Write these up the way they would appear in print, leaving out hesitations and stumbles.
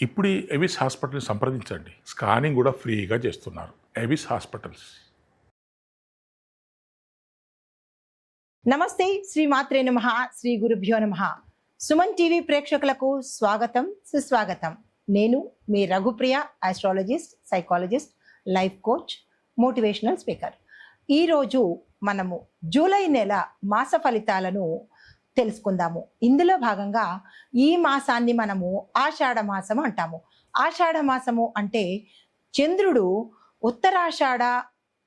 ఇప్పుడు ఈ ఎవిస్ హాస్పిటల్ని సంప్రదించండి. స్కానింగ్ కూడా ఫ్రీగా చేస్తున్నారు. Avis hospitals. నమస్తే, శ్రీ మాత్రే నమః, శ్రీ గురుభ్యో నమః. సుమన్ టీవీ ప్రేక్షకులకు స్వాగతం, సుస్వాగతం. నేను మీ Raghupriya, astrologist, psychologist, life coach, motivational speaker. ఈరోజు మనము జూలై నెల మాస ఫలితాలను తెలుసుకుందాము. ఇందులో భాగంగా ఈ మాసాన్ని మనము ఆషాఢ మాసం అంటాము. ఆషాఢ మాసము అంటే చంద్రుడు ఉత్తరాషాఢ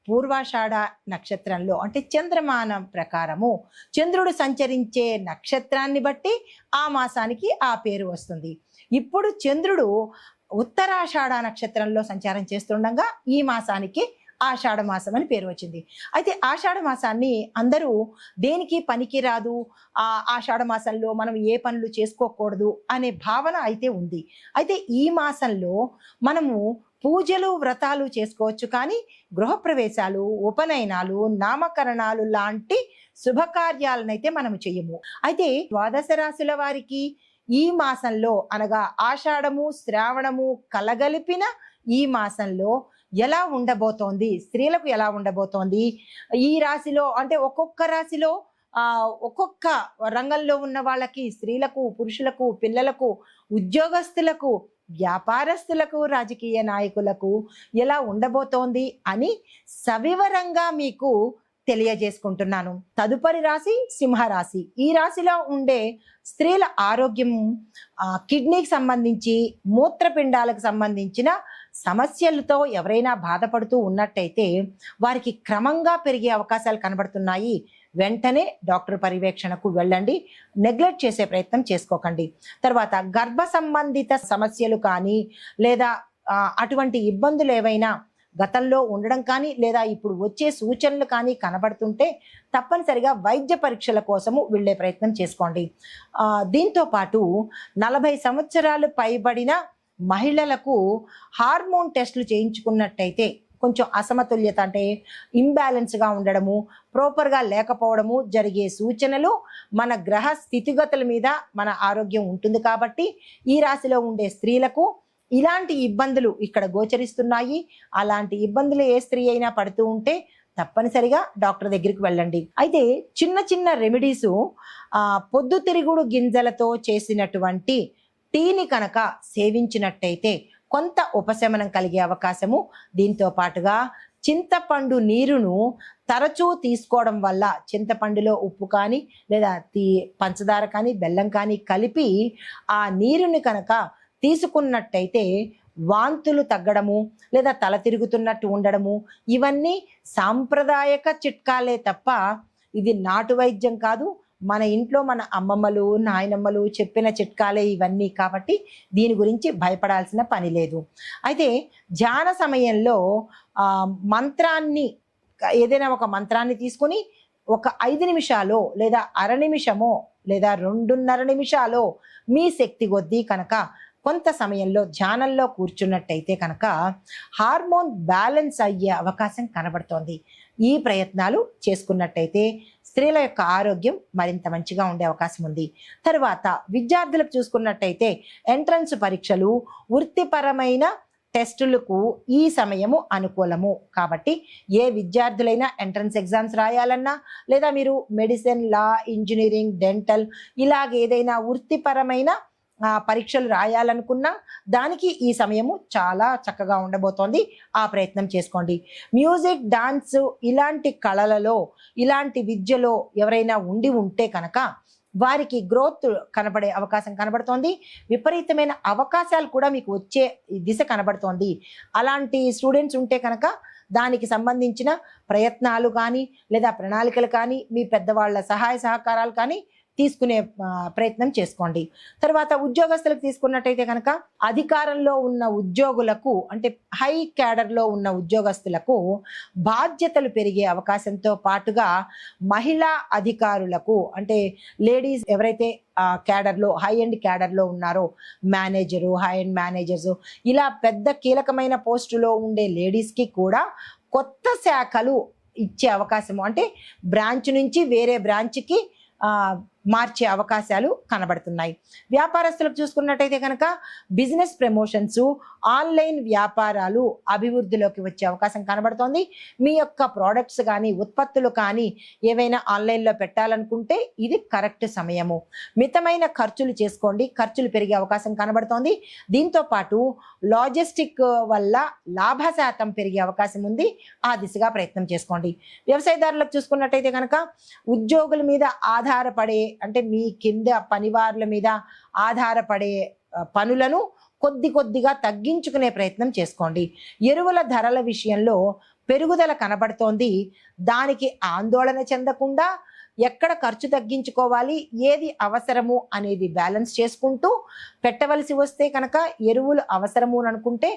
పూర్వాషాఢ నక్షత్రంలో, అంటే చంద్రమానం ప్రకారము చంద్రుడు సంచరించే నక్షత్రాన్ని బట్టి ఆ మాసానికి ఆ పేరు వస్తుంది. ఇప్పుడు చంద్రుడు ఉత్తరాషాఢ నక్షత్రంలో సంచారం చేస్తుండగా ఈ మాసానికి ఆషాఢ మాసం అని పేరు వచ్చింది. అయితే ఆషాఢ మాసాన్ని అందరూ దేనికి పనికి రాదు, ఆషాఢ మాసంలో మనం ఏ పనులు చేసుకోకూడదు అనే భావన అయితే ఉంది. అయితే ఈ మాసంలో మనము పూజలు వ్రతాలు చేసుకోవచ్చు, కానీ గృహప్రవేశాలు, ఉపనయనాలు, నామకరణాలు లాంటి శుభకార్యాలనైతే మనం చెయ్యము. అయితే ద్వాదశ రాశుల వారికి ఈ మాసంలో అనగా ఆషాఢము శ్రావణము కలగలిపిన ఈ మాసంలో ఎలా ఉండబోతోంది, స్త్రీలకు ఎలా ఉండబోతోంది, ఈ రాశిలో అంటే ఒక్కొక్క రాశిలో ఒక్కొక్క రంగంలో ఉన్న వాళ్ళకి, స్త్రీలకు, పురుషులకు, పిల్లలకు, ఉద్యోగస్తులకు, వ్యాపారస్తులకు, రాజకీయ నాయకులకు ఎలా ఉండబోతోంది అని సవివరంగా మీకు తెలియజేసుకుంటున్నాను. తదుపరి రాశి సింహరాశి. ఈ రాశిలో ఉండే స్త్రీల ఆరోగ్యం, కిడ్నీకి సంబంధించి, మూత్రపిండాలకు సంబంధించిన సమస్యలతో ఎవరైనా బాధపడుతూ ఉన్నట్టయితే వారికి క్రమంగా పెరిగే అవకాశాలు కనబడుతున్నాయి. వెంటనే డాక్టర్ పర్యవేక్షణకు వెళ్ళండి, నెగ్లెక్ట్ చేసే ప్రయత్నం చేసుకోకండి. తర్వాత గర్భ సంబంధిత సమస్యలు కానీ లేదా అటువంటి ఇబ్బందులు ఏవైనా గతంలో ఉండడం కానీ లేదా ఇప్పుడు వచ్చే సూచనలు కానీ కనబడుతుంటే తప్పనిసరిగా వైద్య పరీక్షల కోసము వెళ్ళే ప్రయత్నం చేసుకోండి. దీంతో పాటు 40 సంవత్సరాలు పైబడిన మహిళలకు హార్మోన్ టెస్టులు చేయించుకున్నట్టయితే కొంచెం అసమతుల్యత అంటే ఇంబ్యాలెన్స్గా ఉండడము, ప్రాపర్గా లేకపోవడము జరిగే సూచనలు మన గ్రహ స్థితిగతుల మీద మన ఆరోగ్యం ఉంటుంది. కాబట్టి ఈ రాశిలో ఉండే స్త్రీలకు ఇలాంటి ఇబ్బందులు ఇక్కడ గోచరిస్తున్నాయి. అలాంటి ఇబ్బందులు ఏ స్త్రీ అయినా పడుతూ ఉంటే తప్పనిసరిగా డాక్టర్ దగ్గరికి వెళ్ళండి. అయితే చిన్న చిన్న రెమెడీసు, పొద్దుతిరుగుడు గింజలతో చేసినటువంటి టీని కనుక సేవించినట్టయితే కొంత ఉపశమనం కలిగే అవకాశము. దీంతో పాటుగా చింతపండు నీరును తరచూ తీసుకోవడం వల్ల, చింతపండులో ఉప్పు కానీ లేదా పంచదార కానీ బెల్లం కానీ కలిపి ఆ నీరుని కనుక తీసుకున్నట్టయితే వాంతులు తగ్గడము లేదా తల తిరుగుతున్నట్టు ఉండడము, ఇవన్నీ సాంప్రదాయక చిట్కాలే తప్ప ఇది నాటు వైద్యం కాదు. మన ఇంట్లో మన అమ్మమ్మలు, నాయనమ్మలు చెప్పిన చిట్కాలే ఇవన్నీ. కాబట్టి దీని గురించి భయపడాల్సిన పని లేదు. అయితే ధ్యాన సమయంలో మంత్రాన్ని, ఏదైనా ఒక మంత్రాన్ని తీసుకొని ఒక 5 నిమిషాలో లేదా అర నిమిషమో లేదా 2.5 నిమిషాలో మీ శక్తి కొద్దీ కనుక కొంత సమయంలో ధ్యానంలో కూర్చున్నట్టయితే కనుక హార్మోన్ బ్యాలెన్స్ అయ్యే అవకాశం కనబడుతోంది. ఈ ప్రయత్నాలు చేసుకున్నట్టయితే స్త్రీల యొక్క ఆరోగ్యం మరింత మంచిగా ఉండే అవకాశం ఉంది. తర్వాత విద్యార్థులకు చూసుకున్నట్టయితే ఎంట్రన్స్ పరీక్షలు, వృత్తిపరమైన టెస్టులకు ఈ సమయము అనుకూలము. కాబట్టి ఏ విద్యార్థులైనా ఎంట్రన్స్ ఎగ్జామ్స్ రాయాలన్నా లేదా మీరు మెడిసిన్, లా, ఇంజనీరింగ్, డెంటల్ ఇలాగేదైనా వృత్తిపరమైన పరీక్షలు రాయాలనుకున్నా దానికి ఈ సమయము చాలా చక్కగా ఉండబోతోంది. ఆ ప్రయత్నం చేసుకోండి. మ్యూజిక్, డాన్స్ ఇలాంటి కళలలో, ఇలాంటి విద్యలో ఎవరైనా ఉంటే కనుక వారికి గ్రోత్ కనబడే అవకాశం కనబడుతోంది. విపరీతమైన అవకాశాలు కూడా మీకు వచ్చే దిశ కనబడుతోంది. అలాంటి స్టూడెంట్స్ ఉంటే కనుక దానికి సంబంధించిన ప్రయత్నాలు కానీ లేదా ప్రణాళికలు కానీ మీ పెద్దవాళ్ళ సహాయ సహకారాలు కానీ తీసుకునే ప్రయత్నం చేసుకోండి. తర్వాత ఉద్యోగస్తులకు తీసుకున్నట్టయితే కనుక అధికారంలో ఉన్న ఉద్యోగులకు, అంటే హై క్యాడర్లో ఉన్న ఉద్యోగస్తులకు బాధ్యతలు పెరిగే అవకాశంతో పాటుగా మహిళా అధికారులకు, అంటే లేడీస్ ఎవరైతే క్యాడర్లో, హై ఎండ్ క్యాడర్లో ఉన్నారో, మేనేజరు, హై ఎండ్ మేనేజర్స్, ఇలా పెద్ద కీలకమైన పోస్టులో ఉండే లేడీస్కి కూడా కొత్త శాఖలు ఇచ్చే అవకాశము, అంటే బ్రాంచ్ నుంచి వేరే బ్రాంచ్కి మార్చే అవకాశాలు కనబడుతున్నాయి. వ్యాపారస్తులకు చూసుకున్నట్టయితే కనుక బిజినెస్ ప్రమోషన్స్, ఆన్లైన్ వ్యాపారాలు అభివృద్ధిలోకి వచ్చే అవకాశం కనబడుతోంది. మీ యొక్క ప్రోడక్ట్స్ కానీ ఉత్పత్తులు కానీ ఏవైనా ఆన్లైన్లో పెట్టాలనుకుంటే ఇది కరెక్ట్ సమయము. మితమైన ఖర్చులు చేసుకోండి, ఖర్చులు పెరిగే అవకాశం కనబడుతోంది. దీంతో పాటు లాజిస్టిక్ వల్ల లాభ శాతం పెరిగే అవకాశం ఉంది, ఆ దిశగా ప్రయత్నం చేసుకోండి. వ్యవసాయదారులకు చూసుకున్నట్టయితే కనుక ఉద్యోగుల మీద ఆధారపడే, అంటే మీ కింద పనివారుల మీద ఆధారపడే పనులను కొద్దిగా తగ్గించుకునే ప్రయత్నం చేసుకోండి. ఎరువుల ధరల విషయంలో పెరుగుదల కనబడుతోంది. దానికి ఆందోళన చెందకుండా ఎక్కడ ఖర్చు తగ్గించుకోవాలి, ఏది అవసరము అనేది బ్యాలెన్స్ చేసుకుంటూ పెట్టవలసి వస్తే కనుక ఎరువులు అవసరము అని అనుకుంటే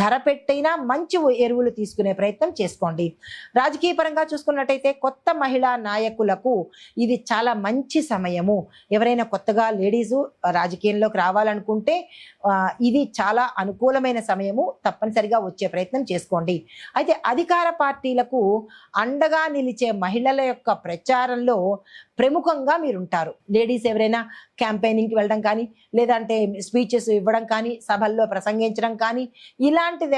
ధర పెట్టైనా మంచి ఎరువులు తీసుకునే ప్రయత్నం చేసుకోండి. రాజకీయ పరంగా చూసుకున్నట్టయితే కొత్త మహిళా నాయకులకు ఇది చాలా మంచి సమయము. ఎవరైనా కొత్తగా లేడీసు రాజకీయంలోకి రావాలనుకుంటే ఇది చాలా అనుకూలమైన సమయము, తప్పనిసరిగా వచ్చే ప్రయత్నం చేసుకోండి. అయితే అధికార పార్టీలకు అండగా నిలిచే మహిళల యొక్క ప్రచారంలో ప్రముఖంగా మీరుంటారు. లేడీస్ ఎవరైనా క్యాంపెయినింగ్కి వెళ్ళడం కానీ, లేదంటే స్పీచెస్ ఇవ్వడం కానీ, సభల్లో ప్రసంగించడం కానీ, ఇలాంటిది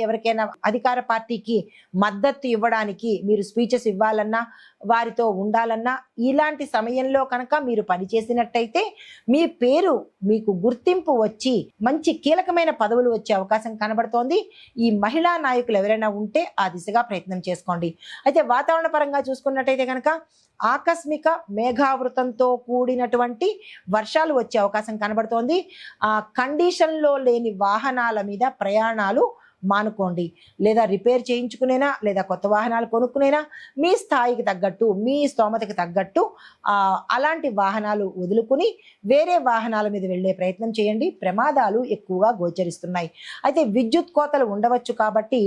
ఎవరికైనా అధికార పార్టీకి మద్దతు ఇవ్వడానికి మీరు స్పీచెస్ ఇవ్వాలన్నా, వారితో ఉండాలన్నా, ఇలాంటి సమయంలో కనుక మీరు పనిచేసినట్టయితే మీ పేరు, మీకు గుర్తింపు వచ్చి మంచి కీలకమైన పదవులు వచ్చే అవకాశం కనబడుతోంది. ఈ మహిళా నాయకులు ఎవరైనా ఉంటే ఆ దిశగా ప్రయత్నం చేసుకోండి. అయితే వాతావరణ పరంగా చూసుకున్నట్టయితే కనుక ఆకస్మిక మేఘావృతంతో కూడినటువంటి వర్షాలు వచ్చే అవకాశం కనబడుతోంది. కండిషన్లో లేని వాహనాల మీద ప్రయాణాలు మానుకోండి. లేదా రిపేర్ చేయించుకునేనా, లేదా కొత్త వాహనాలు కొనుక్కునేనా, మీ స్థాయికి తగ్గట్టు, మీ స్తోమతకి తగ్గట్టు అలాంటి వాహనాలు వదులుకుని వేరే వాహనాల మీద వెళ్ళే ప్రయత్నం చేయండి. ప్రమాదాలు ఎక్కువగా గోచరిస్తున్నాయి. అయితే విద్యుత్ కోతలు ఉండవచ్చు కాబట్టి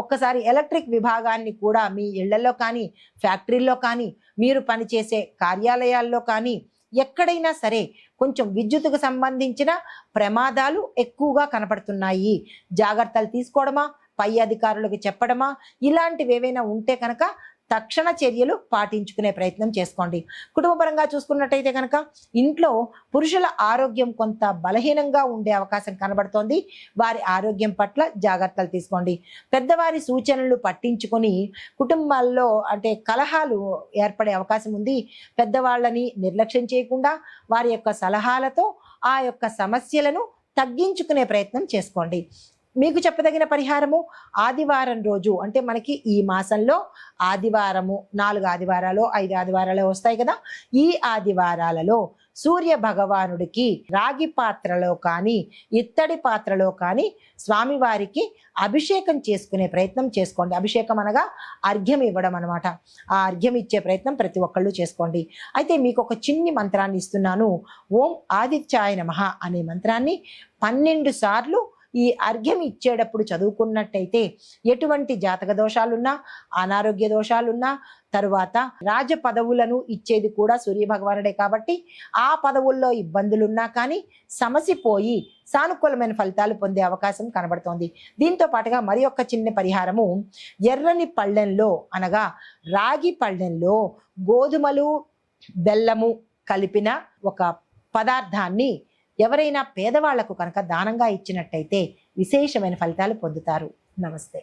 ఒక్కసారి ఎలక్ట్రిక్ విభాగాన్ని కూడా మీ ఇళ్లలో కానీ, ఫ్యాక్టరీల్లో కానీ, మీరు పనిచేసే కార్యాలయాల్లో కానీ ఎక్కడైనా సరే కొంచెం విద్యుత్తుకు సంబంధించిన ప్రమాదాలు ఎక్కువగా కనపడుతున్నాయి. జాగ్రత్తలు తీసుకోవడమా, పై అధికారులకు చెప్పడమా, ఇలాంటివి ఏవైనా ఉంటే కనుక తక్షణ చర్యలు పాటించుకునే ప్రయత్నం చేసుకోండి. కుటుంబపరంగా చూసుకున్నట్టయితే కనుక ఇంట్లో పురుషుల ఆరోగ్యం కొంత బలహీనంగా ఉండే అవకాశం కనబడుతోంది. వారి ఆరోగ్యం పట్ల జాగ్రత్తలు తీసుకోండి. పెద్దవారి సూచనలు పట్టించుకొని కుటుంబాల్లో అంటే కలహాలు ఏర్పడే అవకాశం ఉంది. పెద్దవాళ్ళని నిర్లక్ష్యం చేయకుండా వారి యొక్క సలహాలతో ఆ యొక్క సమస్యలను తగ్గించుకునే ప్రయత్నం చేసుకోండి. మీకు చెప్పదగిన పరిహారము ఆదివారం రోజు, అంటే మనకి ఈ మాసంలో ఆదివారము 4 ఆదివారాలు 5 ఆదివారాలు వస్తాయి కదా, ఈ ఆదివారాలలో సూర్య భగవానుడికి రాగి పాత్రలో కానీ ఇత్తడి పాత్రలో కానీ స్వామివారికి అభిషేకం చేసుకునే ప్రయత్నం చేసుకోండి. అభిషేకం అనగా అర్ఘ్యం ఇవ్వడం అనమాట. ఆ అర్ఘ్యం ఇచ్చే ప్రయత్నం ప్రతి ఒక్కళ్ళు చేసుకోండి. అయితే మీకు ఒక చిన్ని మంత్రాన్ని ఇస్తున్నాను. ఓం ఆదిత్యాయ నమః అనే మంత్రాన్ని 12 సార్లు ఈ అర్ఘ్యం ఇచ్చేటప్పుడు చదువుకున్నట్టయితే ఎటువంటి జాతక దోషాలున్నా, అనారోగ్య దోషాలున్నా, తరువాత రాజ పదవులను ఇచ్చేది కూడా సూర్య భగవానుడే కాబట్టి ఆ పదవుల్లో ఇబ్బందులున్నా కానీ సమసిపోయి సానుకూలమైన ఫలితాలు పొందే అవకాశం కనబడుతోంది. దీంతో పాటుగా మరి ఒక చిన్న పరిహారము, ఎర్రని పళ్ళెంలో అనగా రాగి పళ్ళెంలో గోధుమలు బెల్లము కలిపిన ఒక పదార్థాన్ని ఎవరైనా పేదవాళ్లకు కనుక దానంగా ఇచ్చినట్టయితే విశేషమైన ఫలితాలు పొందుతారు. నమస్తే.